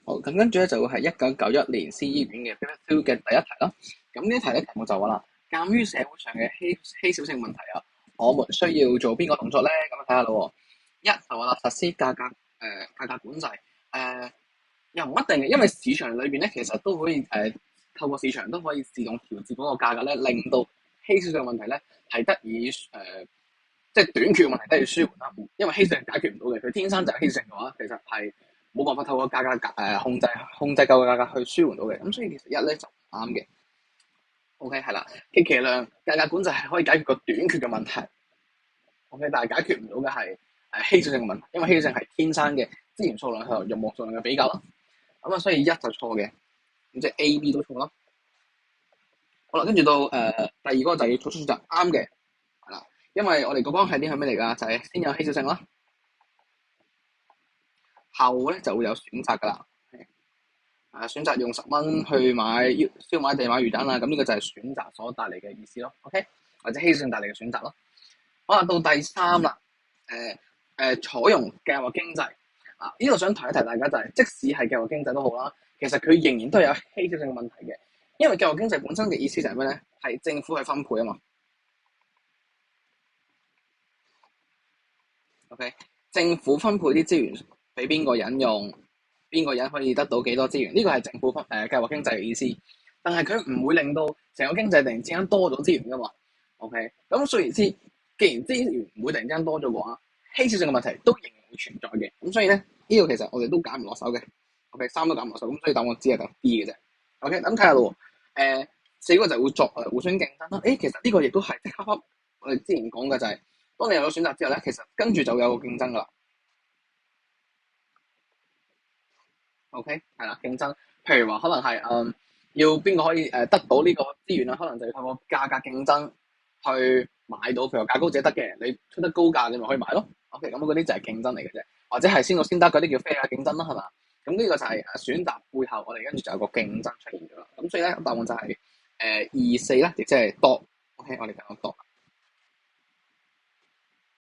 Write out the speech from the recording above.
好，咁跟住咧就會係1991年 C 醫院嘅 Paper 2嘅第一題啦。咁呢一題咧題目就話啦，鑑於社會上嘅稀少性問題啊，我們需要做邊個動作咧？咁睇下咯。一就話啦，實施價格管制。又唔一定嘅，因為市場裏邊咧其實都可以透過市場都可以自動調節嗰個價格咧，令到稀少性問題咧係得以即係短缺嘅問題得以舒緩啦。因為稀少性解決唔到嘅，佢天生就係稀少性嘅話，其實係冇辦法透過價格控制夠嘅價格去舒緩到嘅。咁所以其實一咧就唔啱嘅。OK 係啦，極其量價格管制係可以解決個短缺嘅問題。OK，但係解決唔到嘅係稀少性嘅問題，因為稀少性係天生嘅資源數量同用戶數量嘅比較啦。咁啊，所以一就錯嘅，咁即係 A、B 都錯啦。好啦，跟住到第二個就要作出選擇啱嘅，係啦，因為我哋個光係啲係咩嚟㗎？就係先有稀少性啦，後咧就會有選擇㗎啦。選擇用10蚊去買燒賣地買魚蛋啦，咁呢個就係選擇所帶嚟嘅意思咯。OK，或者稀少性帶嚟嘅選擇咯。好啦，到第三啦，採用計劃經濟啊，呢度想提一提大家就係，即使係計劃經濟都好啦，其實佢仍然都有稀少性嘅問題嘅，因為計劃經濟本身嘅意思就係咩咧？係政府去分配啊嘛。OK，政府分配啲資源俾邊個人用，邊個人可以得到幾多資源？呢個係政府計劃經濟嘅意思，但係佢唔會令到成個經濟突然之間多咗資源噶嘛。OK，咁所以既然資源唔會突然之間多咗嘅話，稀少性嘅問題都仍然會存在嘅。咁所以咧，呢個其實我哋都揀唔落手嘅。OK，三都揀唔落手，咁所以答案只係得 D 嘅啫。OK，咁睇下咯。四個就會作互相競爭啦。其實呢個亦都係即刻我哋之前講嘅就係，當你有咗選擇之後咧，其實跟住就有個競爭噶啦。OK，係啦，競爭。譬如話可能係要邊個可以得到呢個資源啦，可能就要透過價格競爭去買到。譬如話價高者得嘅，你出得高價，你咪可以買咯。OK，咁嗰啲就係競爭嚟嘅啫，或者係先到先得嗰啲叫非價競爭啦，係嘛？咁呢個就係選擇背後，我哋跟住就有個競爭出現咗啦。咁所以咧，答案就係2、4啦，亦即係多。OK，我哋講多。